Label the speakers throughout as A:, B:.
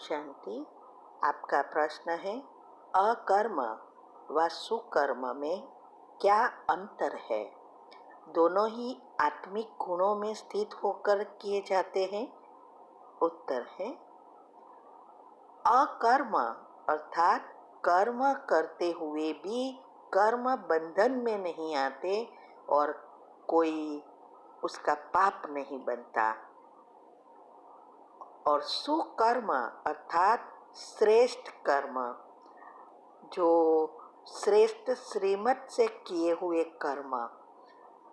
A: शांति। आपका प्रश्न है, अकर्म व सुकर्म में क्या अंतर है? दोनों ही आत्मिक गुणों में स्थित होकर किए जाते हैं। उत्तर है, अकर्म अर्थात कर्म करते हुए भी कर्म बंधन में नहीं आते और कोई उसका पाप नहीं बनता। और सुकर्म अर्थात श्रेष्ठ कर्म, जो श्रेष्ठ श्रीमत से किए हुए कर्म।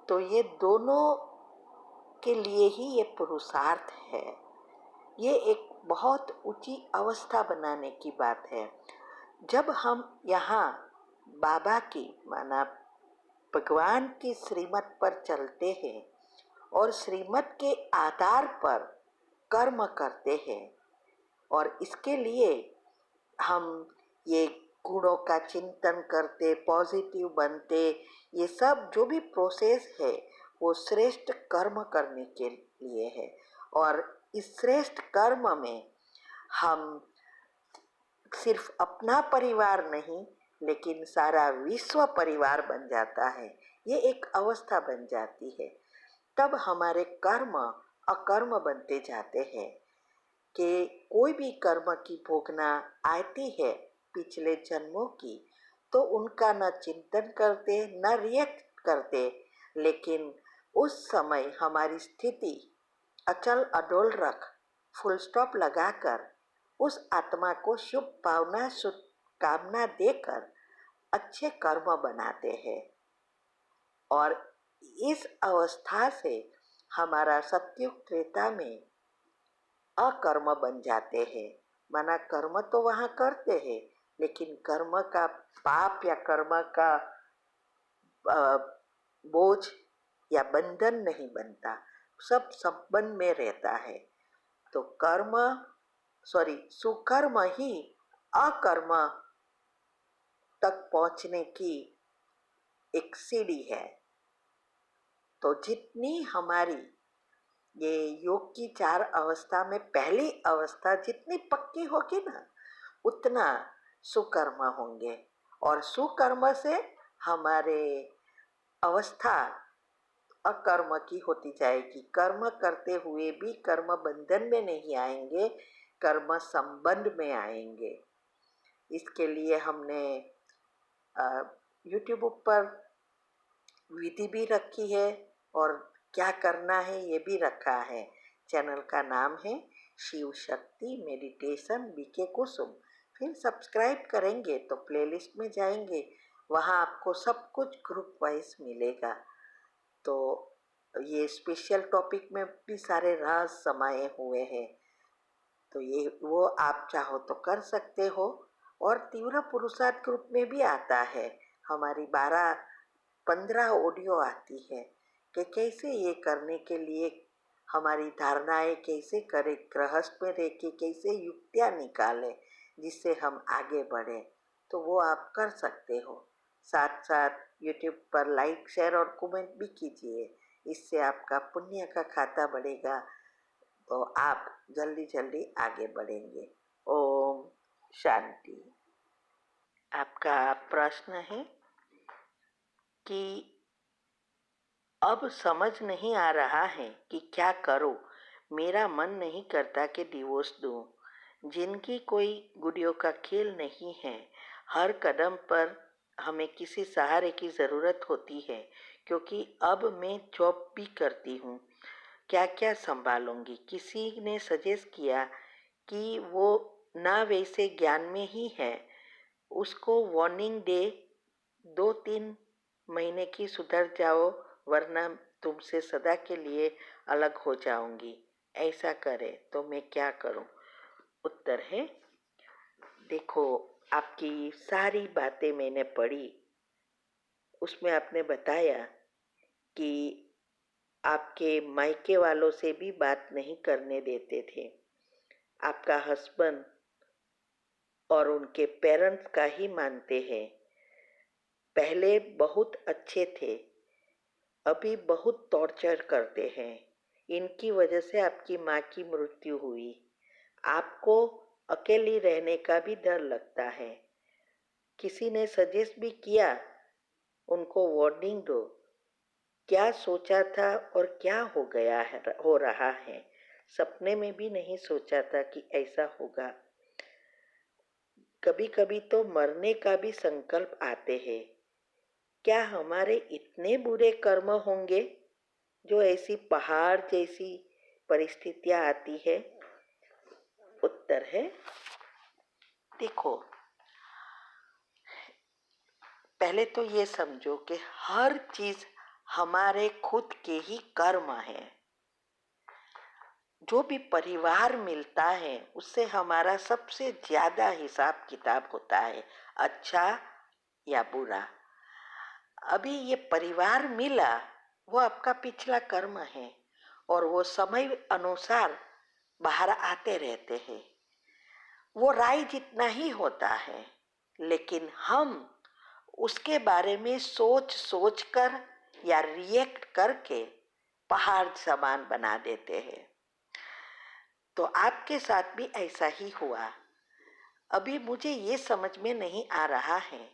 A: तो ये दोनों के लिए ही ये पुरुषार्थ है। ये एक बहुत ऊंची अवस्था बनाने की बात है। जब हम यहाँ बाबा की माना भगवान की श्रीमत पर चलते हैं और श्रीमत के आधार पर कर्म करते हैं और इसके लिए हम ये गुणों का चिंतन करते, पॉजिटिव बनते, ये सब जो भी प्रोसेस है वो श्रेष्ठ कर्म करने के लिए है। और इस श्रेष्ठ कर्म में हम सिर्फ अपना परिवार नहीं लेकिन सारा विश्व परिवार बन जाता है। ये एक अवस्था बन जाती है। तब हमारे कर्म अकर्म बनते जाते हैं कि कोई भी कर्म की भोगना आती है पिछले जन्मों की, तो उनका न चिंतन करते न रिएक्ट करते, लेकिन उस समय हमारी स्थिति अचल अडोल रख फुल स्टॉप लगाकर उस आत्मा को शुभ भावना शुभ कामना देकर अच्छे कर्म बनाते हैं। और इस अवस्था से हमारा सत्युग त्रेता में अकर्म बन जाते हैं। माना कर्म तो वहाँ करते हैं लेकिन कर्म का पाप या कर्म का बोझ या बंधन नहीं बनता, सब संबंध में रहता है। तो सुकर्म ही अकर्म तक पहुँचने की एक सीढ़ी है। तो जितनी हमारी ये योग की 4 अवस्था में पहली अवस्था जितनी पक्की होगी ना, उतना सुकर्म होंगे और सुकर्म से हमारे अवस्था अकर्म की होती जाएगी। कर्म करते हुए भी कर्म बंधन में नहीं आएंगे, कर्म संबंध में आएंगे। इसके लिए हमने यूट्यूब पर विधि भी रखी है और क्या करना है ये भी रखा है। चैनल का नाम है शिव शक्ति मेडिटेशन बीके कुसुम। फिर सब्सक्राइब करेंगे तो प्लेलिस्ट में जाएंगे, वहाँ आपको सब कुछ ग्रुप वाइज मिलेगा। तो ये स्पेशल टॉपिक में भी सारे राज समाये हुए हैं, तो ये वो आप चाहो तो कर सकते हो। और तीव्र पुरुषार्थ ग्रुप में भी आता है, हमारी 12-15 ऑडियो आती है कि कैसे ये करने के लिए हमारी धारणाएं कैसे करें, गृहस्थ में रह के कैसे युक्तियाँ निकालें जिससे हम आगे बढ़ें। तो वो आप कर सकते हो। साथ साथ यूट्यूब पर लाइक शेयर और कमेंट भी कीजिए, इससे आपका पुण्य का खाता बढ़ेगा तो आप जल्दी जल्दी आगे बढ़ेंगे। ओम शांति। आपका प्रश्न है कि अब समझ नहीं आ रहा है कि क्या करूं, मेरा मन नहीं करता कि डिवोर्स दूं। जिनकी कोई गुड़ियों का खेल नहीं है, हर कदम पर हमें किसी सहारे की ज़रूरत होती है, क्योंकि अब मैं जॉब भी करती हूँ, क्या क्या संभालूंगी। किसी ने सजेस्ट किया कि वो ना वैसे ज्ञान में ही है, उसको वार्निंग दे 2-3 महीने की सुधर जाओ वरना तुमसे सदा के लिए अलग हो जाऊंगी, ऐसा करे तो मैं क्या करूं। उत्तर है, देखो आपकी सारी बातें मैंने पढ़ी, उसमें आपने बताया कि आपके मायके वालों से भी बात नहीं करने देते थे। आपका हस्बैंड और उनके पेरेंट्स का ही मानते हैं। पहले बहुत अच्छे थे, अभी बहुत टॉर्चर करते हैं। इनकी वजह से आपकी माँ की मृत्यु हुई। आपको अकेली रहने का भी डर लगता है। किसी ने सजेस्ट भी किया, उनको वार्निंग दो। क्या सोचा था और क्या हो गया है, हो रहा है। सपने में भी नहीं सोचा था कि ऐसा होगा। कभी कभी तो मरने का भी संकल्प आते हैं। क्या हमारे इतने बुरे कर्म होंगे जो ऐसी पहाड़ जैसी परिस्थितियां आती है? उत्तर है, देखो, पहले तो ये समझो कि हर चीज हमारे खुद के ही कर्म है। जो भी परिवार मिलता है उससे हमारा सबसे ज्यादा हिसाब किताब होता है, अच्छा या बुरा। अभी ये परिवार मिला, वो आपका पिछला कर्म है और वो समय अनुसार बाहर आते रहते हैं। वो राय जितना ही होता है, लेकिन हम उसके बारे में सोच सोच कर या रिएक्ट करके पहाड़ समान बना देते हैं। तो आपके साथ भी ऐसा ही हुआ। अभी मुझे ये समझ में नहीं आ रहा है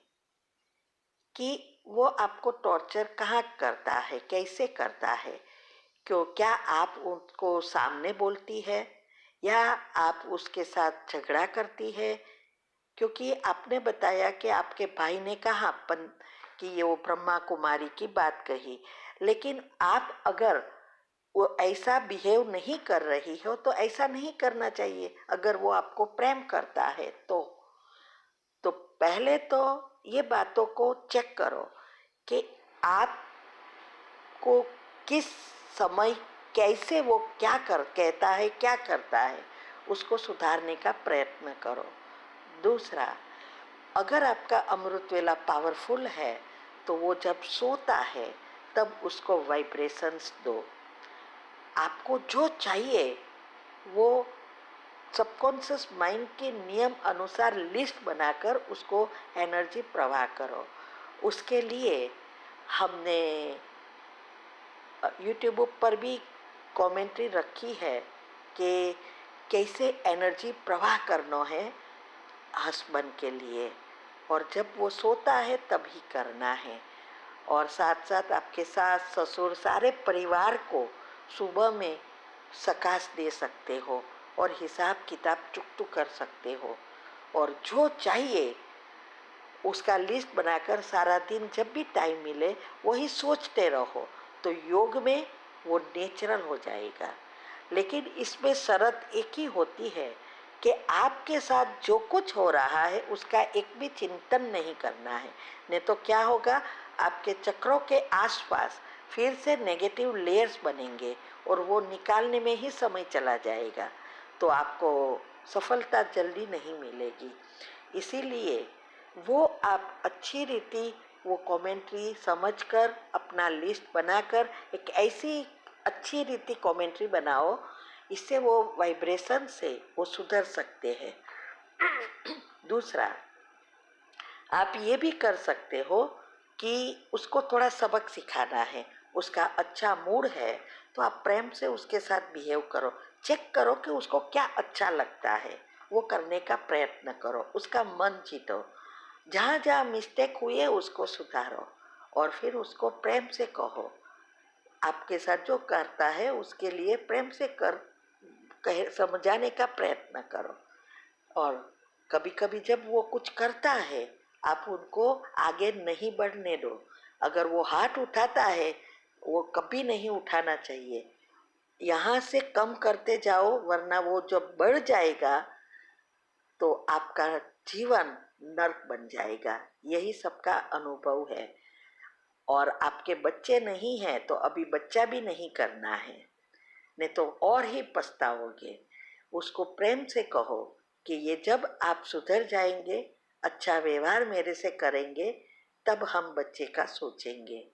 A: कि वो आपको टॉर्चर कहाँ करता है, कैसे करता है। क्या आप उसको सामने बोलती है या आप उसके साथ झगड़ा करती है? क्योंकि आपने बताया कि आपके भाई ने कहा कि ये वो ब्रह्मा कुमारी की बात कही, लेकिन आप अगर वो ऐसा बिहेव नहीं कर रही हो तो ऐसा नहीं करना चाहिए। अगर वो आपको प्रेम करता है तो पहले तो ये बातों को चेक करो कि आपको किस समय कैसे वो क्या कहता है, क्या करता है, उसको सुधारने का प्रयत्न करो। दूसरा, अगर आपका अमृत वेला पावरफुल है तो वो जब सोता है तब उसको वाइब्रेशंस दो। आपको जो चाहिए वो सबकॉन्शियस माइंड के नियम अनुसार लिस्ट बनाकर उसको एनर्जी प्रवाह करो। उसके लिए हमने यूट्यूब पर भी कमेंट्री रखी है कि कैसे एनर्जी प्रवाह करना है हस्बैंड के लिए, और जब वो सोता है तभी करना है। और साथ साथ आपके सास ससुर सारे परिवार को सुबह में सकाश दे सकते हो और हिसाब किताब चुकतू कर सकते हो। और जो चाहिए उसका लिस्ट बनाकर सारा दिन जब भी टाइम मिले वही सोचते रहो, तो योग में वो नेचुरल हो जाएगा। लेकिन इसमें शर्त एक ही होती है कि आपके साथ जो कुछ हो रहा है उसका एक भी चिंतन नहीं करना है। नहीं तो क्या होगा, आपके चक्रों के आसपास फिर से नेगेटिव लेयर्स बनेंगे और वो निकालने में ही समय चला जाएगा, तो आपको सफलता जल्दी नहीं मिलेगी। इसीलिए वो आप अच्छी रीति वो कमेंट्री समझकर अपना लिस्ट बनाकर एक ऐसी अच्छी रीति कमेंट्री बनाओ, इससे वो वाइब्रेशन से वो सुधर सकते हैं। दूसरा, आप ये भी कर सकते हो कि उसको थोड़ा सबक सिखाना है, उसका अच्छा मूड है तो आप प्रेम से उसके साथ बिहेव करो। चेक करो कि उसको क्या अच्छा लगता है, वो करने का प्रयत्न करो, उसका मन जीतो। जहाँ जहाँ मिस्टेक हुई है उसको सुधारो और फिर उसको प्रेम से कहो। आपके साथ जो करता है उसके लिए प्रेम से समझाने का प्रयत्न करो। और कभी कभी जब वो कुछ करता है आप उनको आगे नहीं बढ़ने दो। अगर वो हाथ उठाता है वो कभी नहीं उठाना चाहिए, यहाँ से कम करते जाओ, वरना वो जब बढ़ जाएगा तो आपका जीवन नर्क बन जाएगा। यही सबका अनुभव है। और आपके बच्चे नहीं हैं तो अभी बच्चा भी नहीं करना है, नहीं तो और ही पछताओगे। उसको प्रेम से कहो कि ये जब आप सुधर जाएंगे, अच्छा व्यवहार मेरे से करेंगे, तब हम बच्चे का सोचेंगे।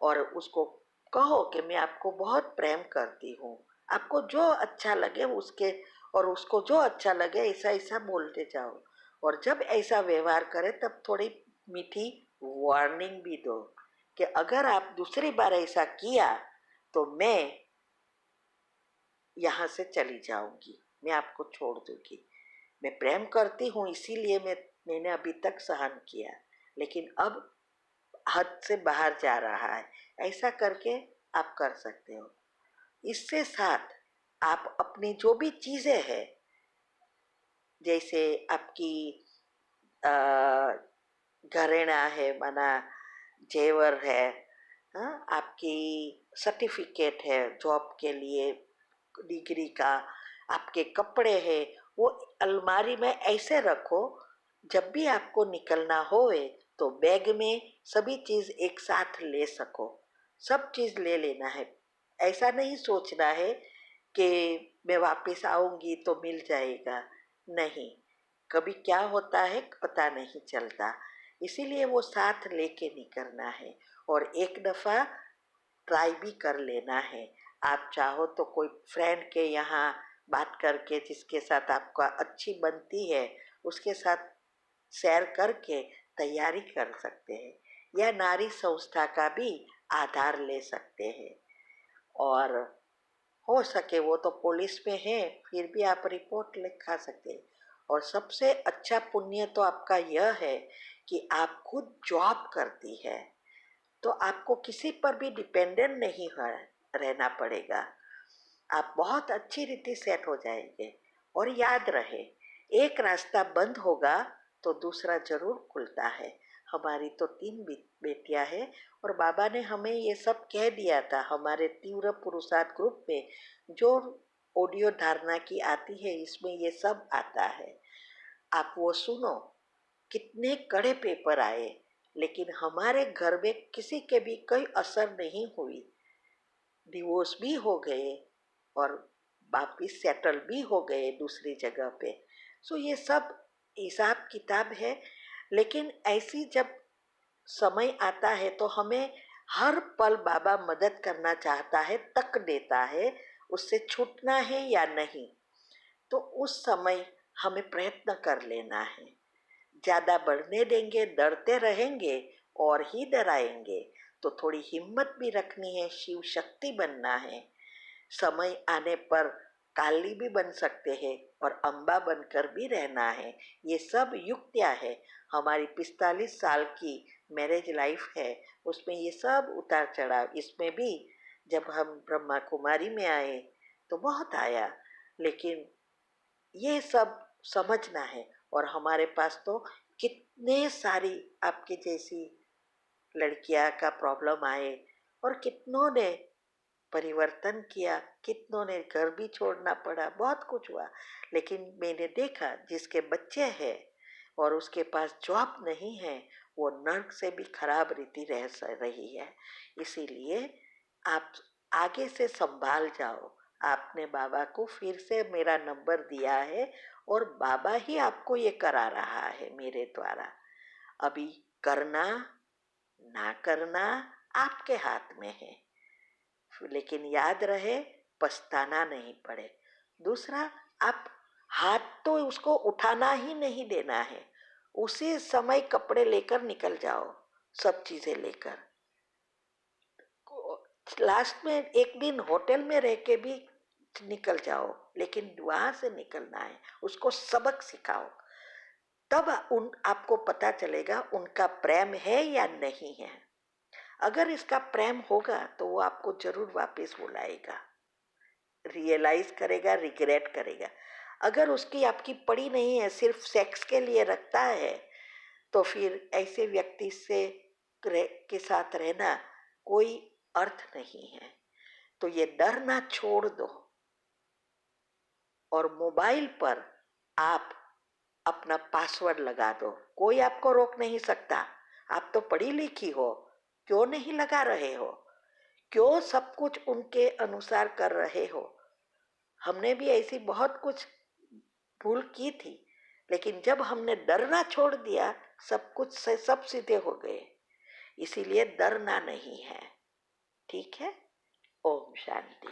A: और उसको कहो कि मैं आपको बहुत प्रेम करती हूँ। आपको जो अच्छा लगे उसके, और उसको जो अच्छा लगे ऐसा ऐसा बोलते जाओ। और जब ऐसा व्यवहार करे तब थोड़ी मीठी वार्निंग भी दो कि अगर आप दूसरी बार ऐसा किया तो मैं यहाँ से चली जाऊंगी, मैं आपको छोड़ दूंगी। मैं प्रेम करती हूँ इसीलिए मैंने अभी तक सहन किया, लेकिन अब हद से बाहर जा रहा है। ऐसा करके आप कर सकते हो। इससे साथ आप अपनी जो भी चीज़ें हैं, जैसे आपकी घरेणा है, माना जेवर है, हाँ, आपकी सर्टिफिकेट है जॉब के लिए, डिग्री का, आपके कपड़े हैं, वो अलमारी में ऐसे रखो, जब भी आपको निकलना होए तो बैग में सभी चीज़ एक साथ ले सको। सब चीज़ ले लेना है। ऐसा नहीं सोचना है कि मैं वापस आऊँगी तो मिल जाएगा, नहीं, कभी क्या होता है पता नहीं चलता। इसीलिए वो साथ लेके निकलना है और एक दफ़ा ट्राई भी कर लेना है। आप चाहो तो कोई फ्रेंड के यहाँ बात करके, जिसके साथ आपका अच्छी बनती है, उसके साथ शेयर करके तैयारी कर सकते हैं, या नारी संस्था का भी आधार ले सकते हैं। और हो सके वो तो पुलिस में है, फिर भी आप रिपोर्ट लिखा सकते हैं। और सबसे अच्छा पुण्य तो आपका यह है कि आप खुद जॉब करती है, तो आपको किसी पर भी डिपेंडेंट नहीं रहना पड़ेगा। आप बहुत अच्छी रीति सेट हो जाएंगे। और याद रहे, एक रास्ता बंद होगा तो दूसरा जरूर खुलता है। हमारी तो 3 बेटियां हैं और बाबा ने हमें ये सब कह दिया था हमारे तीव्र पुरुषार्थ ग्रुप में। जो ऑडियो धारणा की आती है, इसमें ये सब आता है, आप वो सुनो। कितने कड़े पेपर आए, लेकिन हमारे घर में किसी के भी कोई असर नहीं हुई। डिवोर्स भी हो गए और वापिस सेटल भी हो गए दूसरी जगह पे। सो ये सब हिसाब किताब है। लेकिन ऐसी जब समय आता है तो हमें हर पल बाबा मदद करना चाहता है, तक देता है, उससे छूटना है या नहीं। तो उस समय हमें प्रयत्न कर लेना है। ज़्यादा बढ़ने देंगे, डरते रहेंगे और ही डराएंगे। तो थोड़ी हिम्मत भी रखनी है, शिव शक्ति बनना है। समय आने पर काली भी बन सकते हैं और अम्बा बनकर भी रहना है। ये सब युक्तियाँ है। हमारी 45 साल की मैरिज लाइफ है, उसमें ये सब उतार चढ़ाव, इसमें भी जब हम ब्रह्मा कुमारी में आए तो बहुत आया, लेकिन ये सब समझना है। और हमारे पास तो कितने सारी आपके जैसी लड़कियां का प्रॉब्लम आए और कितनों ने परिवर्तन किया, कितनों ने घर भी छोड़ना पड़ा, बहुत कुछ हुआ। लेकिन मैंने देखा जिसके बच्चे हैं और उसके पास जॉब नहीं है, वो नर्क से भी खराब रीति रह रही है। इसीलिए आप आगे से संभाल जाओ। आपने बाबा को फिर से मेरा नंबर दिया है और बाबा ही आपको ये करा रहा है मेरे द्वारा। अभी करना ना करना आपके हाथ में है, लेकिन याद रहे पछताना नहीं पड़े। दूसरा, आप हाथ तो उसको उठाना ही नहीं देना है। उसी समय कपड़े लेकर निकल जाओ, सब चीजें लेकर। लास्ट में एक दिन होटल में रह के भी निकल जाओ, लेकिन वहां से निकलना है, उसको सबक सिखाओ। तब आपको पता चलेगा उनका प्रेम है या नहीं है। अगर इसका प्रेम होगा तो वो आपको जरूर वापस बुलाएगा, रियलाइज करेगा, रिग्रेट करेगा। अगर उसकी आपकी पड़ी नहीं है, सिर्फ सेक्स के लिए रखता है, तो फिर ऐसे व्यक्ति से के साथ रहना कोई अर्थ नहीं है। तो ये डरना छोड़ दो और मोबाइल पर आप अपना पासवर्ड लगा दो। कोई आपको रोक नहीं सकता। आप तो पढ़ी लिखी हो, क्यों नहीं लगा रहे हो? क्यों सब कुछ उनके अनुसार कर रहे हो? हमने भी ऐसी बहुत कुछ भूल की थी, लेकिन जब हमने डरना छोड़ दिया, सब कुछ से सब सीधे हो गए। इसीलिए डरना नहीं है। ठीक है? ओम शांति।